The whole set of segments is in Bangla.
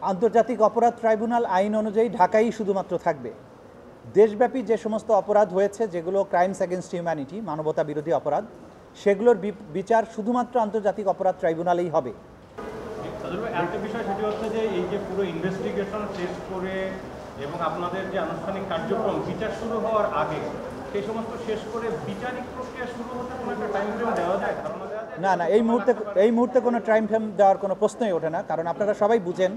আন্তর্জাতিক অপরাধ ট্রাইব্যুনাল আইন অনুযায়ী ঢাকাই শুধুমাত্র থাকবে। দেশব্যাপী যে সমস্ত অপরাধ হয়েছে, যেগুলো ক্রাইমস এগেনস্ট হিউম্যানিটি, মানবতা বিরোধী অপরাধ, সেগুলোর বিচার শুধুমাত্র আন্তর্জাতিক অপরাধ ট্রাইব্যুনালেই হবে। একটা বিষয় সেটি হচ্ছে যে এই যে পুরো ইনভেস্টিগেশন শেষ করে এবং আপনাদের যে আনুষ্ঠানিক কার্যক্রম বিচার শুরু হওয়ার আগে সেই সমস্ত শেষ করে বিচারিক প্রক্রিয়া শুরু হতে কোনো একটা টাইম ফ্রেম দেওয়া যায়? না, এই মুহূর্তে কোনো টাইম ফ্রেম দেওয়ার কোনো প্রশ্নই ওঠে না, কারণ আপনারা সবাই বুঝেন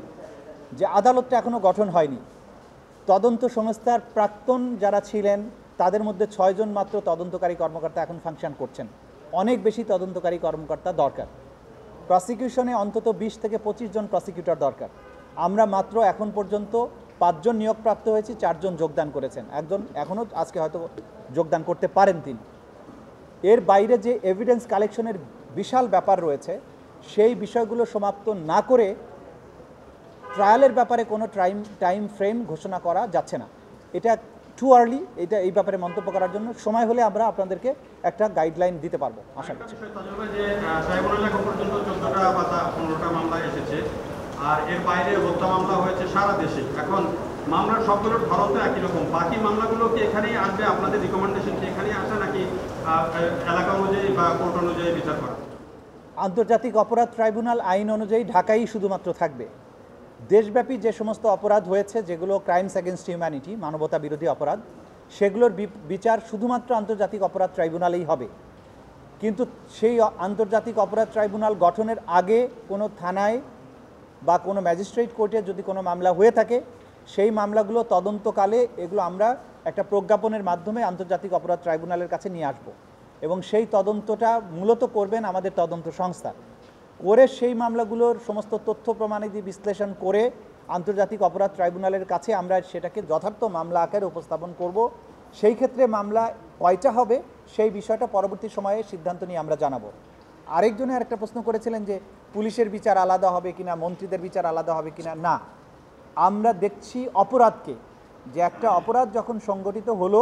যে আদালতটা এখনও গঠন হয়নি। তদন্ত সংস্থার প্রাক্তন যারা ছিলেন তাদের মধ্যে 6 জন মাত্র তদন্তকারী কর্মকর্তা এখন ফাংশন করছেন। অনেক বেশি তদন্তকারী কর্মকর্তা দরকার। প্রসিকিউশনে অন্তত 20 থেকে 25 জন প্রসিকিউটর দরকার। আমরা মাত্র এখন পর্যন্ত 5 জন নিয়োগপ্রাপ্ত হয়েছি, 4 জন যোগদান করেছেন, একজন এখনও আজকে হয়তো যোগদান করতে পারেন তিনি। এর বাইরে যে এভিডেন্স কালেকশনের বিশাল ব্যাপার রয়েছে, সেই বিষয়গুলো সমাপ্ত না করে ট্রায়ালের ব্যাপারে কোনো টাইম ফ্রেম ঘোষণা করা যাচ্ছে না। এটা টু আর্লি, এটা এই ব্যাপারে মন্তব্য করার জন্য। সময় হলে আমরা আপনাদেরকে একটা গাইডলাইন দিতে পারবো আশা করছি। মামলা এসেছে আর এর বাইরে হত্যা মামলা হয়েছে সারা দেশে। এখন মামলার সবগুলোর ধরন তো একই রকম, বাকি মামলাগুলো কি এখানেই আসবে? আপনাদের রিকমেন্ডেশন কি এখানেই আসে নাকি এলাকা অনুযায়ী বা কোর্ট অনুযায়ী বিচার করা? আন্তর্জাতিক অপরাধ ট্রাইব্যুনাল আইন অনুযায়ী ঢাকাই শুধুমাত্র থাকবে। দেশব্যাপী যে সমস্ত অপরাধ হয়েছে, যেগুলো ক্রাইমস এগেনস্ট হিউম্যানিটি, মানবতা বিরোধী অপরাধ, সেগুলোর বিচার শুধুমাত্র আন্তর্জাতিক অপরাধ ট্রাইব্যুনালেই হবে। কিন্তু সেই আন্তর্জাতিক অপরাধ ট্রাইব্যুনাল গঠনের আগে কোনো থানায় বা কোনো ম্যাজিস্ট্রেট কোর্টে যদি কোনো মামলা হয়ে থাকে, সেই মামলাগুলো তদন্তকালে এগুলো আমরা একটা প্রজ্ঞাপনের মাধ্যমে আন্তর্জাতিক অপরাধ ট্রাইব্যুনালের কাছে নিয়ে আসব এবং সেই তদন্তটা মূলত করবেন আমাদের তদন্ত সংস্থা। করে সেই মামলাগুলোর সমস্ত তথ্য প্রমাণাদি বিশ্লেষণ করে আন্তর্জাতিক অপরাধ ট্রাইব্যুনালের কাছে আমরা সেটাকে যথার্থ মামলা আকারে উপস্থাপন করব। সেই ক্ষেত্রে মামলা কয়টা হবে সেই বিষয়টা পরবর্তী সময়ে সিদ্ধান্ত নিয়ে আমরা জানাবো। আরেকজনে আরেকটা প্রশ্ন করেছিলেন যে পুলিশের বিচার আলাদা হবে কিনা, মন্ত্রীদের বিচার আলাদা হবে কিনা। না, আমরা দেখছি অপরাধকে, যে একটা অপরাধ যখন সংগঠিত হলো,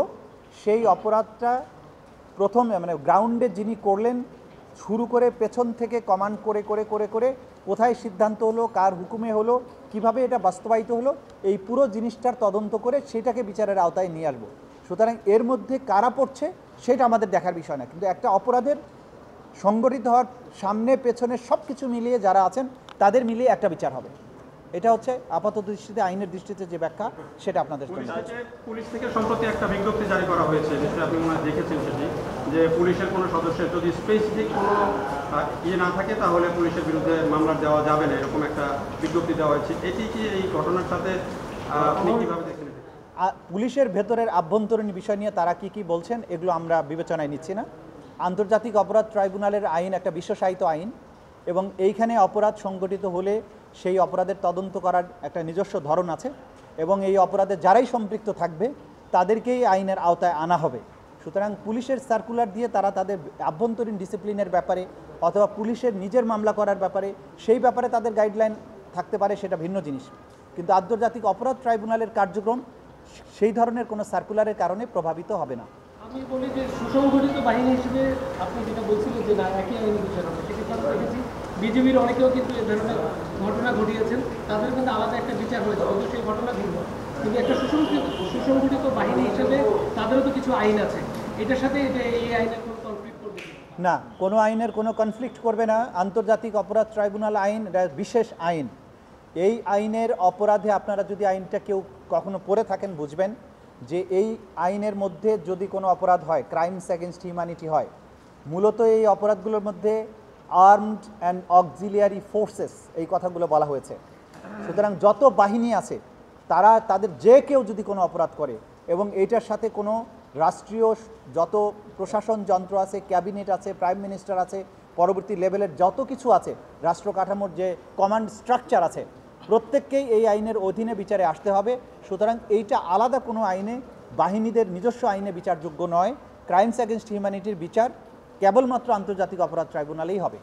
সেই অপরাধটা প্রথম মানে গ্রাউন্ডে যিনি করলেন, শুরু করে পেছন থেকে কমান্ড করে করে করে করে কোথায় সিদ্ধান্ত হলো, কার হুকুমে হলো, কিভাবে এটা বাস্তবায়িত হলো, এই পুরো জিনিসটার তদন্ত করে সেটাকে বিচারের আওতায় নিয়ে আসবো। সুতরাং এর মধ্যে কারা পড়ছে সেটা আমাদের দেখার বিষয় না, কিন্তু একটা অপরাধের সংগঠিত হওয়ার সামনে পেছনে সব কিছু মিলিয়ে যারা আছেন তাদের মিলিয়ে একটা বিচার হবে। এটা হচ্ছে আপাতত দৃষ্টিতে, আইনের দৃষ্টিতে যে ব্যাখ্যা, সেটা আপনাদের জন্য। পুলিশ থেকে সম্প্রতি একটা বিজ্ঞপ্তি জারি করা হয়েছে, নিশ্চয়ই আপনি মনে হয় দেখেছেন সেটি, যে পুলিশের কোনো সদস্যের যদি স্পেসিফিক কোনো না থাকে তাহলে পুলিশের বিরুদ্ধে মামলা দেওয়া যাবে না, এরকম একটা বিজ্ঞপ্তি দেওয়া হয়েছে। এটি কি এই ঘটনার সাথে আপনি কীভাবে দেখেন? পুলিশের ভেতরের আভ্যন্তরীণ বিষয় নিয়ে তারা কি বলছেন এগুলো আমরা বিবেচনায় নিচ্ছি না। আন্তর্জাতিক অপরাধ ট্রাইব্যুনালের আইন একটা বিশ্বসাহিত্য আইন এবং এইখানে অপরাধ সংগঠিত হলে সেই অপরাধের তদন্ত করার একটা নিজস্ব ধরন আছে এবং এই অপরাধে যারাই সম্পৃক্ত থাকবে তাদেরকেই আইনের আওতায় আনা হবে। সুতরাং পুলিশের সার্কুলার দিয়ে তারা তাদের আভ্যন্তরীণ ডিসিপ্লিনের ব্যাপারে অথবা পুলিশের নিজের মামলা করার ব্যাপারে সেই ব্যাপারে তাদের গাইডলাইন থাকতে পারে, সেটা ভিন্ন জিনিস। কিন্তু আন্তর্জাতিক অপরাধ ট্রাইব্যুনালের কার্যক্রম সেই ধরনের কোনো সার্কুলারের কারণে প্রভাবিত হবে না। আমি বলি যে সুসংগঠিত বাহিনী হিসেবে আপনি যেটা বলছিলেন যে না একই আইনি বিচার হবে, সেক্ষেত্রে আমরা দেখেছি বিজেপির অনেকেও কিন্তু এ ধরনের ঘটনা ঘটিয়েছেন, তাদের কিন্তু আলাদা একটা বিচার হয়েছে, হয়তো সেই ঘটনা ভিন্ন। কিন্তু একটা সুসংগঠিত বাহিনী হিসেবে তাদেরও তো কিছু আইন আছে, এটার সাথে এই আইনের কোনো কনফ্লিক্ট করবে না? কোনো আইনের কোনো কনফ্লিক্ট করবে না। আন্তর্জাতিক অপরাধ ট্রাইব্যুনাল আইন বিশেষ আইন। এই আইনের অপরাধে আপনারা যদি আইনটা কেউ কখনো পড়ে থাকেন বুঝবেন যে এই আইনের মধ্যে যদি কোনো অপরাধ হয়, ক্রাইমস এগেনস্ট হিউম্যানিটি হয়, মূলত এই অপরাধগুলোর মধ্যে আর্মড অ্যান্ড অক্সিলিয়ারি ফোর্সেস এই কথাগুলো বলা হয়েছে। সুতরাং যত বাহিনী আছে তাদের যে কেউ যদি কোনো অপরাধ করে এবং এইটার সাথে কোনো রাষ্ট্রীয় যত প্রশাসন যন্ত্র আছে, ক্যাবিনেট আছে, প্রাইম মিনিস্টার আছে, পরবর্তী লেভেলের যত কিছু আছে, রাষ্ট্র কাঠামোর যে কমান্ড স্ট্রাকচার আছে, প্রত্যেককেই এই আইনের অধীনে বিচারে আসতে হবে। সুতরাং এইটা আলাদা কোনো আইনে, বাহিনীদের নিজস্ব আইনে বিচারযোগ্য নয়। ক্রাইমস এগেনস্ট হিউম্যানিটির বিচার কেবলমাত্র আন্তর্জাতিক অপরাধ ট্রাইব্যুনালেই হবে।